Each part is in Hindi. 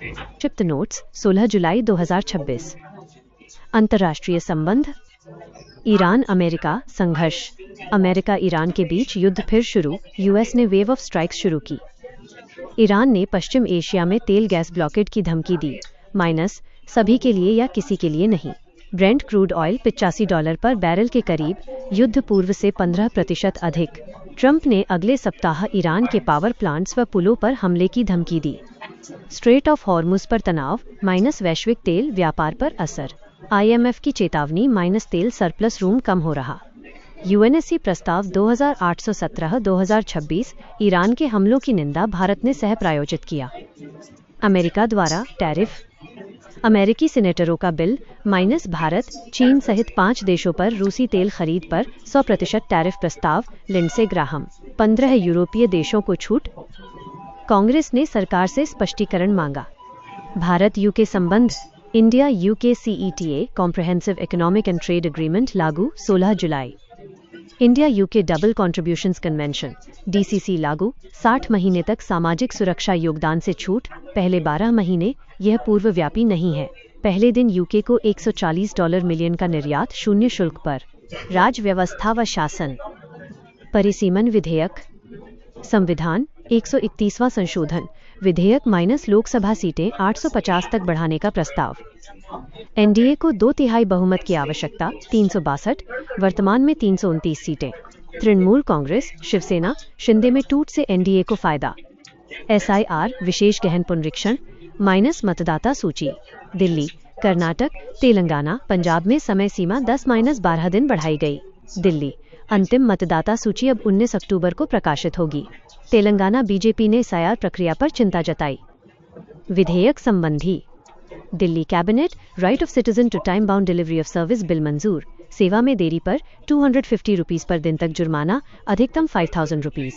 संक्षिप्त नोट्स 16 जुलाई 2026। अंतर्राष्ट्रीय संबंध। ईरान अमेरिका संघर्ष। अमेरिका ईरान के बीच युद्ध फिर शुरू, यूएस ने वेव ऑफ स्ट्राइक्स शुरू की। ईरान ने पश्चिम एशिया में तेल गैस ब्लॉकेड की धमकी दी, माइनस सभी के लिए या किसी के लिए नहीं। ब्रेंट क्रूड ऑयल $85 पर बैरल के करीब, युद्ध पूर्व से 15% अधिक। ट्रंप ने अगले सप्ताह ईरान के पावर प्लांट्स व पुलों पर हमले की धमकी दी। स्ट्रेट ऑफ हॉर्मुज पर तनाव, माइनस वैश्विक तेल व्यापार पर असर। IMF की चेतावनी, माइनस तेल सरप्लस रूम कम हो रहा। UNSC प्रस्ताव 2817-2026, ईरान के हमलों की निंदा भारत ने सह प्रायोजित किया। अमेरिका द्वारा टैरिफ। अमेरिकी सीनेटरों का बिल, माइनस भारत, चीन सहित 5 देशों पर रूसी तेल खरीद पर 100% टैरिफ प्रस्ताव, लिंडसे ग्राहम। 15 यूरोपीय देशों को छूट। कांग्रेस ने सरकार से स्पष्टीकरण मांगा। भारत यूके संबंध। India UK CETA comprehensive economic and trade agreement लागू 16 जुलाई। India UK double contributions convention DCC लागू, 60 महीने तक सामाजिक सुरक्षा योगदान से छूट, पहले 12 महीने। यह पूर्वव्यापी नहीं है। पहले दिन यूके को $140 मिलियन का निर्यात शून्य शुल्क पर। राज व्यवस्था व शासन। परिसीमन विधेयक। संविधान 131वां संशोधन विधेयक, माइनस लोकसभा सीटें 850 तक बढ़ाने का प्रस्ताव। NDA को 2/3 बहुमत की आवश्यकता, 362, वर्तमान में 329 सीटें। तृणमूल कांग्रेस, शिवसेना, शिंदे में टूट से NDA को फायदा। SIR विशेष गहन पुनरीक्षण, माइनस मतदाता सूची। दिल्ली, कर्नाटक, तेलंगाना, पंजाब में समय सीमा 10-12 दिन बढ़ाई गई। दिल्ली, अंतिम मतदाता सूची अब 19 अक्टूबर को प्रकाशित होगी। तेलंगाना बीजेपी ने SIR प्रक्रिया पर चिंता जताई। विधेयक संबंधी। Delhi cabinet, right of citizen to time bound delivery of service bill मंजूर। सेवा में देरी पर ₹250 पर दिन तक जुर्माना, अधिकतम ₹5000।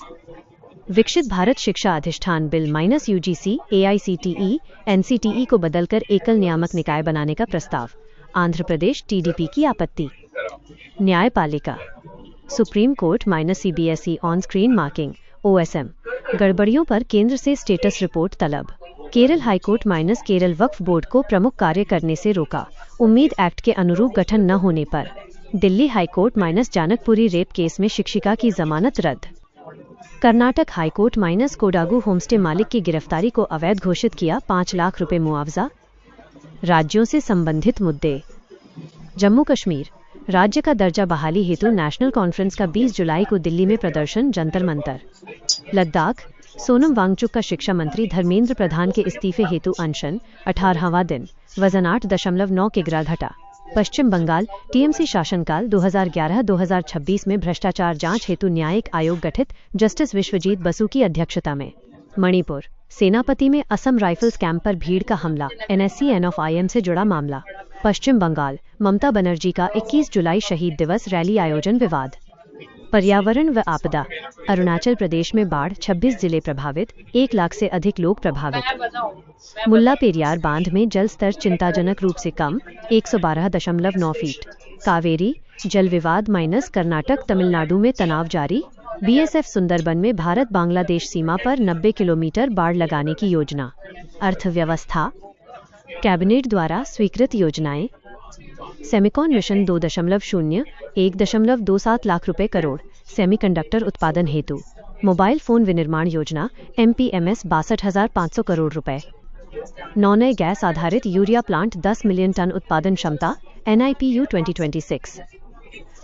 विकसित भारत शिक्षा अधिष्ठान bill, minus UGC, AICTE, NCTE को बदलकर एकल नियामक निकाय बनाने का प्रस्ताव। आंध्र प्रदेश TDP की आपत्ति। न्यायपालिका। Supreme court, minus CBSE on screen marking OSM, गड़बड़ियों पर केंद्र से स्टेटस रिपोर्ट तलब। केरल हाईकोर्ट, माइनस केरल वक्फ बोर्ड को प्रमुख कार्य करने से रोका, उम्मीद एक्ट के अनुरूप गठन न होने पर। Delhi high court, minus Janakpuri rape case में शिक्षिका की जमानत रद्द। Karnataka high court, minus Kodagu homestay मालिक की गिरफ्तारी को अवैध घोषित किया, 5 लाख रुपए मुआवजा। राज्यों से संबंधित मुद्दे। जम्मू कश्मीर, राज्य का दर्जा बहाली हेतु नेशनल कॉन्फ्रेंस का 20 जुलाई को दिल्ली में प्रदर्शन, जंतर मंतर। लद्दाख, सोनम वांगचुक का शिक्षा मंत्री धर्मेंद्र प्रधान के इस्तीफे हेतु अनशन, 18वां दिन, वजन 8.9 किग्रा घटा। पश्चिम बंगाल, TMC शासनकाल 2011-2026 में भ्रष्टाचार जांच हेतु न्यायिक आयोग गठित, जस्टिस विश्वजीत बसु की अध्यक्षता में। मणिपुर, सेनापति में असम राइफल्स कैंप पर भीड़ का हमला, NSC NOF-IM से जुड़ा मामला। पश्चिम बंगाल, ममता बनर्जी का 21 जुलाई शहीद दिवस रैली आयोजन विवाद। पर्यावरण व आपदा। अरुणाचल प्रदेश में बाढ़, 26 जिले प्रभावित, 1 लाख से अधिक लोग प्रभावित। मुल्ला पेरियार बांध में जल स्तर चिंताजनक रूप से कम, 112.9 फीट। कावेरी, जल विवाद, माइनस कर्नाटक तमिलनाडु में तनाव जारी। BSF सुंदरबन में भारत बांग्लादेश सीमा पर 90 किलोमीटर बाड़ लगाने की योजना। अर्थव्यवस्था। कैबिनेट द्वारा स्वीकृत योजनाएं। सेमिकॉन मिशन 2.0-1.27 लाख रुपए करोड़, सेमीकंडक्टर उत्पादन हेतु। मोबाइल फोन विनिर्माण योजना, MPMS 62,500 करोड़ रुपए। 9 नए गैस आधारित यूरिया प्लांट, 10 मिलियन टन उत्पादन क्षमता, NIPU 2026।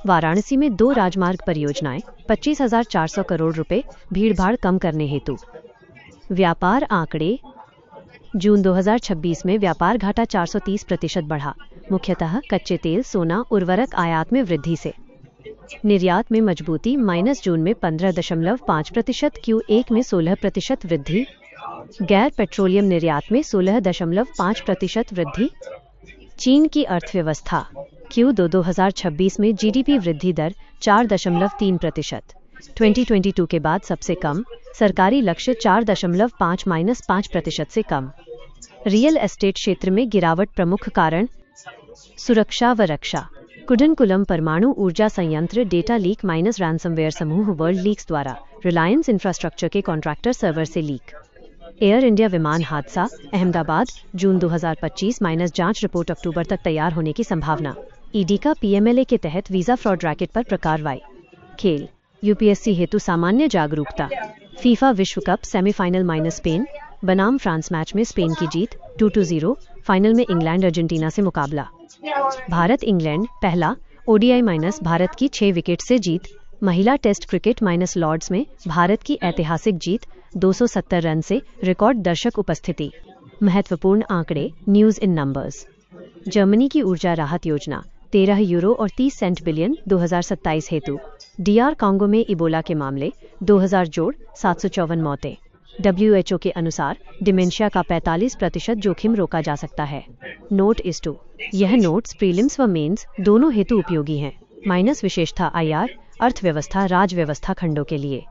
वाराणसी में 2 राजमार्ग परियोजनाएं, 25,400 करोड़ रुपए, भीड़भाड़ कम करने हेतु। व्यापार आंकड़े। जून 2026 में व्यापार घाटा 430% बढ़ा, मुख्यतः कच्चे तेल, सोना, उर्वरक आयात में वृद्धि से। निर्यात में मजबूती, माइनस जून में 15.5%, Q1 में 16% वृद्धि। गैर पेट्रोलियम निर्यात में 16.5% वृद्धि। चीन की अर्थव्यवस्था। Q2 2026 में GDP वृद्धि दर 4.3%, 2022 के बाद सबसे कम, सरकारी लक्ष्य 4.5-5% से कम। रियल एस्टेट क्षेत्र में गिरावट, प्रमुख कारण सुरक्षा व रक्षा। कुडनकुलम परमाणु ऊर्जा संयंत्र डेटा लीक, माइनस रैंसमवेयर समूह वर्ल्ड लीक्स द्वारा रिलायंस इंफ्रास्ट्रक्चर के कॉन्ट्रैक्टर सर्वर से लीक। एयर इंडिया विमान हादसा अहमदाबाद जून 2025 माइनस जांच रिपोर्ट अक्टूबर तक तैयार होने की संभावना। ईडी का पीएमएलए के तहत वीजा फ्रॉड रैकेट पर कार्रवाई। खेल यूपीएससी हेतु सामान्य जागरूकता। फीफा विश्व कप सेमीफाइनल माइनस स्पेन बनाम फ्रांस मैच में स्पेन की जीत 2-0। फाइनल में इंग्लैंड अर्जेंटीना से मुकाबला। भारत इंग्लैंड पहला ओडीआई माइनस भारत की 6 विकेट से जीत। महिला टेस्ट क्रिकेट माइनस लॉर्ड्स में भारत की ऐतिहासिक जीत 270 रन से। रिकॉर्ड दर्शक उपस्थिति। महत्वपूर्ण आंकड़े न्यूज इन नंबर्स। जर्मनी की ऊर्जा राहत योजना 13 यूरो और 30 सेंट बिलियन 2027 हेतु। डीआर कांगो में इबोला के मामले 2000 जोड़ 754 मौतें। WHO के अनुसार डिमेंशिया का 45% जोखिम रोका जा सकता है। नोट इस टू यह नोट्स प्रीलिम्स व मेंस दोनों हेतु उपयोगी हैं। माइनस विशेषता IR अर्थव्यवस्था राज व्यवस्था खंडों के लिए।